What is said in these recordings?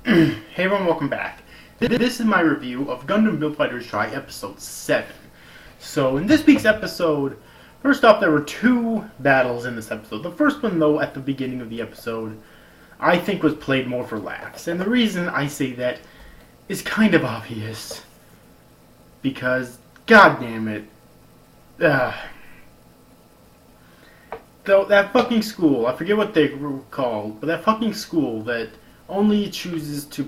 Hey everyone, welcome back. This is my review of Gundam Build Fighters Try Episode 7. So, in this week's episode, first off, there were two battles in this episode. The first one, though, at the beginning of the episode, I think was played more for laughs. And the reason I say that is kind of obvious. Because, god damn it. Though, that fucking school, I forget what they were called, but that fucking school that only chooses to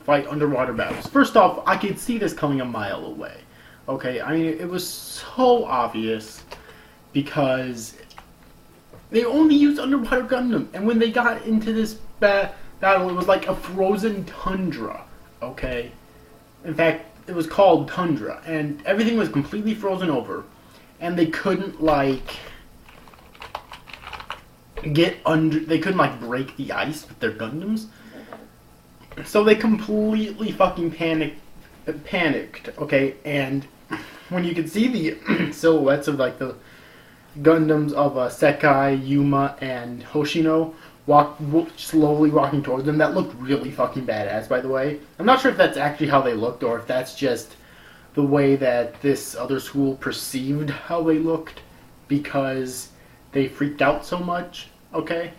fight underwater battles. First off, I could see this coming a mile away. Okay, I mean, it was so obvious because they only used underwater Gundam, and when they got into this battle, it was like a frozen tundra. Okay, in fact, it was called Tundra, and everything was completely frozen over, and they couldn't get under. They couldn't break the ice with their Gundams. So they completely fucking panicked, okay? And when you could see the silhouettes of the Gundams of Sekai, Yuma, and Hoshino slowly walking towards them, that looked really fucking badass, by the way. I'm not sure if that's actually how they looked or if that's just the way that this other school perceived how they looked because they freaked out so much, okay?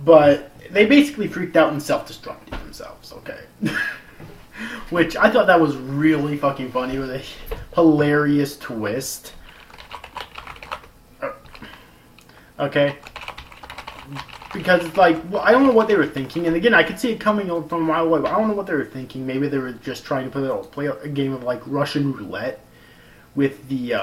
But they basically freaked out and self-destructed themselves, okay? Which I thought that was really fucking funny with a hilarious twist. Okay? Because it's I don't know what they were thinking, and again, I could see it coming from a mile away, but I don't know what they were thinking. Maybe they were just trying to play a game of Russian roulette with the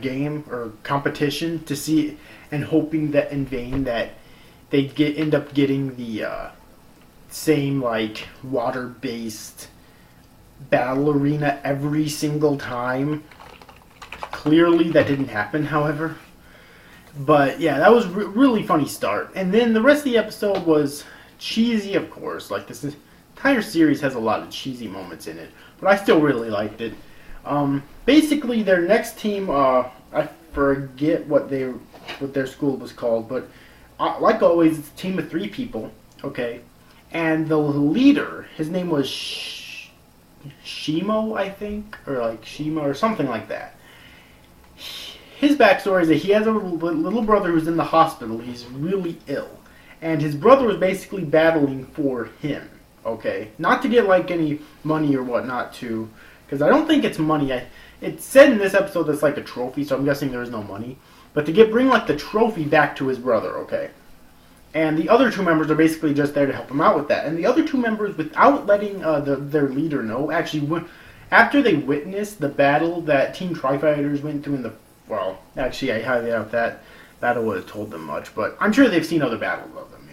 game or competition to see, and hoping that in vain that they end up getting the same water-based battle arena every single time. Clearly that didn't happen, however. But yeah, that was really funny start. And then the rest of the episode was cheesy, of course. This entire series has a lot of cheesy moments in it, but I still really liked it. Basically, their next team, I forget what their school was called, but like always, it's a team of 3 people, okay? And the leader, his name was Shimo, I think, or Shima, or something like that. His backstory is that he has a little brother who's in the hospital. He's really ill, and his brother was basically battling for him, okay? Not to get any money or whatnot to. Because I don't think it's money. It said in this episode that's a trophy, so I'm guessing there is no money. But to bring the trophy back to his brother, okay? And the other 2 members are basically just there to help him out with that. And the other 2 members, without letting their leader know, actually, after they witnessed the battle that Team Tri-Fighters went through actually, I highly doubt that battle would have told them much. But I'm sure they've seen other battles of them,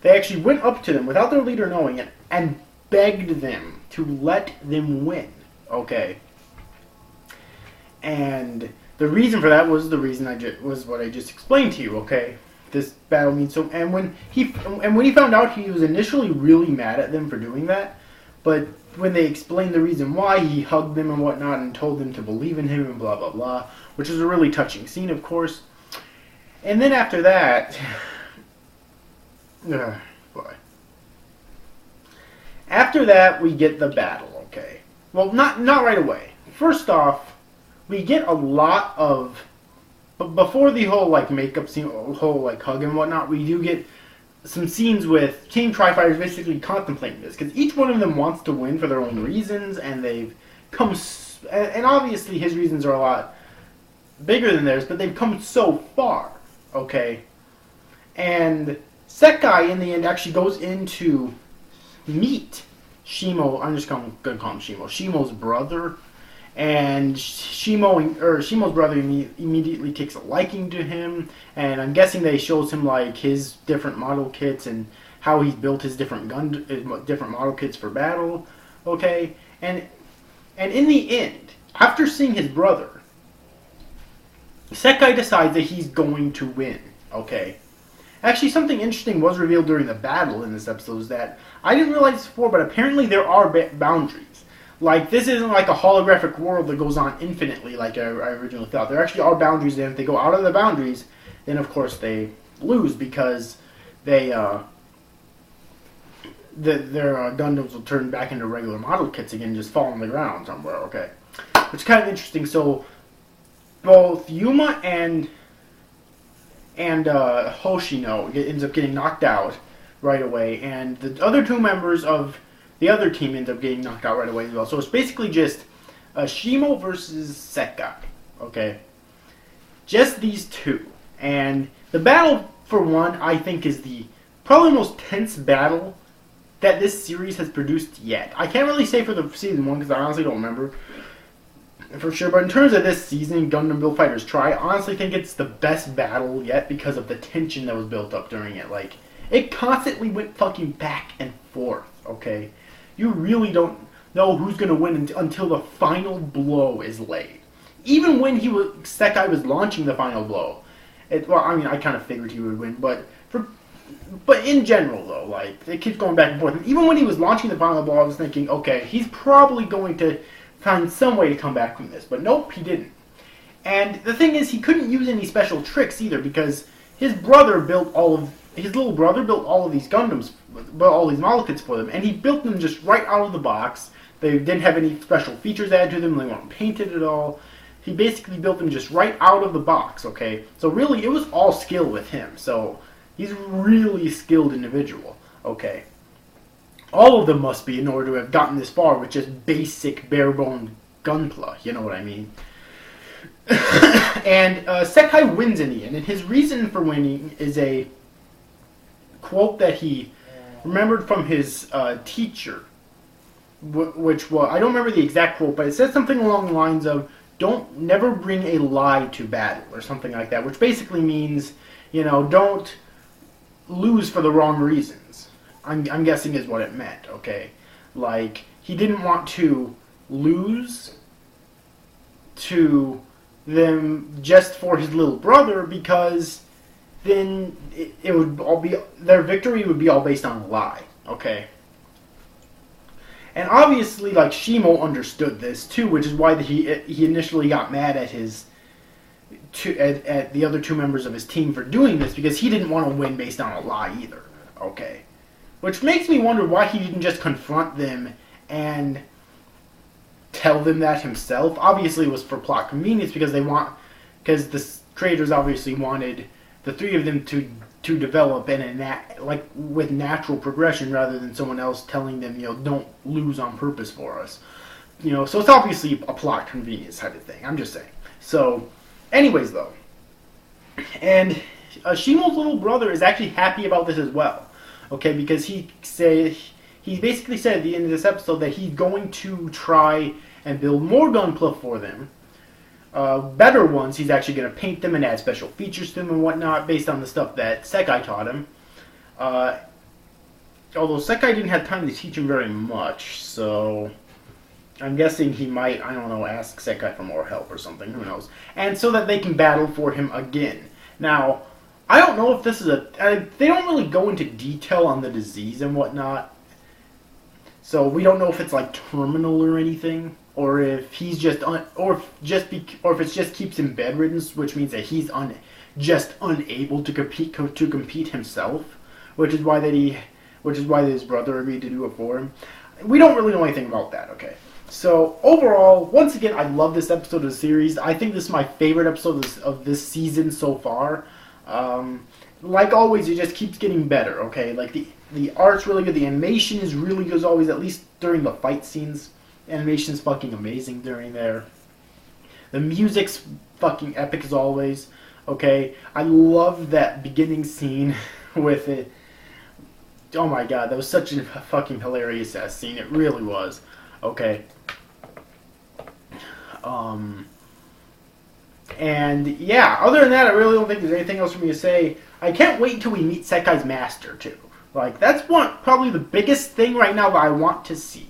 They actually went up to them without their leader knowing it and begged them to let them win. Okay, and the reason for that was what I just explained to you. Okay, this battle means so. And when he found out, he was initially really mad at them for doing that. But when they explained the reason why, he hugged them and whatnot and told them to believe in him and blah blah blah, which is a really touching scene, of course. And then after that, boy. After that, we get the battle. Okay. Well, not right away. First off, we get a lot of... But before the whole, makeup scene, whole, hug and whatnot, we do get some scenes with Team Tri-Fighters basically contemplating this. Because each one of them wants to win for their own reasons, and they've come... And obviously his reasons are a lot bigger than theirs, but they've come so far, okay? And Sekai, in the end, actually goes in to meet Shimo. I'm just going to call him Shimo. Shimo's brother, and Shimo's brother immediately takes a liking to him, and I'm guessing they shows him his different model kits and how he's built his different model kits for battle. Okay, and in the end, after seeing his brother, Sekai decides that he's going to win. Okay. Actually, something interesting was revealed during the battle in this episode is that I didn't realize this before, but apparently there are boundaries. Like, this isn't like a holographic world that goes on infinitely like I originally thought. There actually are boundaries, and if they go out of the boundaries, then of course they lose because they their Gundams will turn back into regular model kits again and just fall on the ground somewhere, okay? Which is kind of interesting. So, both Yuma and Hoshino ends up getting knocked out right away, and the other two members of the other team ends up getting knocked out right away as well. So it's basically just Shimo versus Sekai, okay? Just these two. And the battle, for one, I think is the probably most tense battle that this series has produced yet. I can't really say for the season 1 because I honestly don't remember for sure, but in terms of this season, Gundam Build Fighters Try, I honestly think it's the best battle yet because of the tension that was built up during it. Like, it constantly went fucking back and forth, okay? You really don't know who's going to win until the final blow is laid. Even when Sekai was launching the final blow. Well, I mean, I kind of figured he would win, but in general, though, like, it keeps going back and forth. And even when he was launching the final blow, I was thinking, okay, he's probably going to find some way to come back from this. But nope, he didn't. And the thing is, he couldn't use any special tricks either because his little brother built all of these Gundams, all these model kits for them, and he built them just right out of the box. They didn't have any special features added to them. They weren't painted at all. He basically built them just right out of the box, okay? So really, it was all skill with him. So he's a really skilled individual, okay? All of them must be in order to have gotten this far with just basic bare-bone gunpla, you know what I mean? And Sekai wins in the end, and his reason for winning is a quote that he remembered from his teacher, which was, I don't remember the exact quote, but it says something along the lines of, never bring a lie to battle, or something like that, which basically means, you know, don't lose for the wrong reasons. I'm guessing is what it meant, okay? Like, he didn't want to lose to them just for his little brother because then it would all be, their victory would be all based on a lie, okay? And obviously, like, Shimo understood this too, which is why he initially got mad at at the other two members of his team for doing this, because he didn't want to win based on a lie either, okay? Which makes me wonder why he didn't just confront them and tell them that himself. Obviously, it was for plot convenience because because the creators obviously wanted the three of them to develop with natural progression rather than someone else telling them, you know, don't lose on purpose for us. You know, so it's obviously a plot convenience type of thing. I'm just saying. So, anyways, though, and Shimo's little brother is actually happy about this as well. Okay, because he basically said at the end of this episode that he's going to try and build more Gunpla for them. Better ones. He's actually going to paint them and add special features to them and whatnot based on the stuff that Sekai taught him. Although Sekai didn't have time to teach him very much, so I'm guessing he might, I don't know, ask Sekai for more help or something. Who knows? And so that they can battle for him again. Now, I don't know if this is they don't really go into detail on the disease and whatnot. So we don't know if it's like terminal or anything, or if he's just or if it just keeps him bedridden, which means that he's just unable to compete himself, which is why his brother agreed to do it for him. We don't really know anything about that. Okay. So overall, once again, I love this episode of the series. I think this is my favorite episode of this season so far. Like always, it just keeps getting better, okay? Like, the art's really good, the animation is really good as always, at least during the fight scenes. Animation's fucking amazing during there. The music's fucking epic as always, okay? I love that beginning scene with it. Oh my god, that was such a fucking hilarious ass scene, it really was, okay? And yeah, other than that, I really don't think there's anything else for me to say. I can't wait until we meet Sekai's master, too. Like, that's probably the biggest thing right now that I want to see.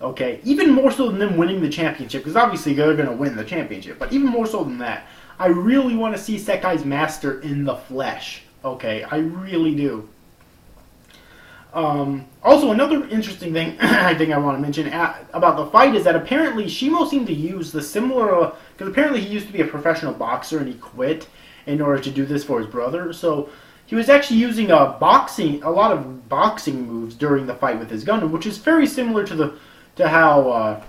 Okay? Even more so than them winning the championship, because obviously they're going to win the championship. But even more so than that, I really want to see Sekai's master in the flesh. Okay? I really do. Also, another interesting thing I think I want to mention about the fight is that apparently Shimo seemed to use the similar, because apparently he used to be a professional boxer and he quit in order to do this for his brother. So he was actually using a lot of boxing moves during the fight with his Gundam, which is very similar to how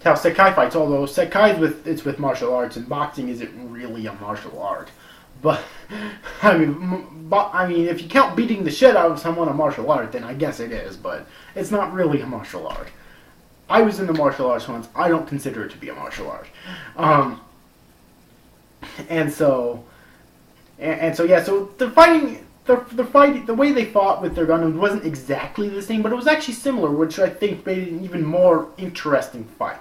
Sekai fights. Although Sekai it's with martial arts and boxing isn't really a martial art. But I mean, if you count beating the shit out of someone a martial art, then I guess it is. But it's not really a martial art. I was in the martial arts once. I don't consider it to be a martial art. So yeah. So the fighting, the way they fought with their Gundams wasn't exactly the same, but it was actually similar, which I think made it an even more interesting fight.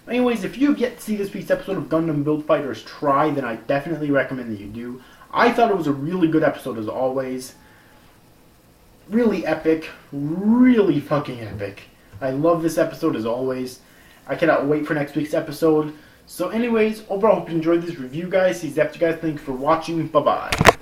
Anyways, if you get to see this week's episode of Gundam Build Fighters Try, then I definitely recommend that you do. I thought it was a really good episode as always. Really epic. Really fucking epic. I love this episode as always. I cannot wait for next week's episode. So anyways, overall, I hope you enjoyed this review, guys. See you guys. Thanks for watching. Bye-bye.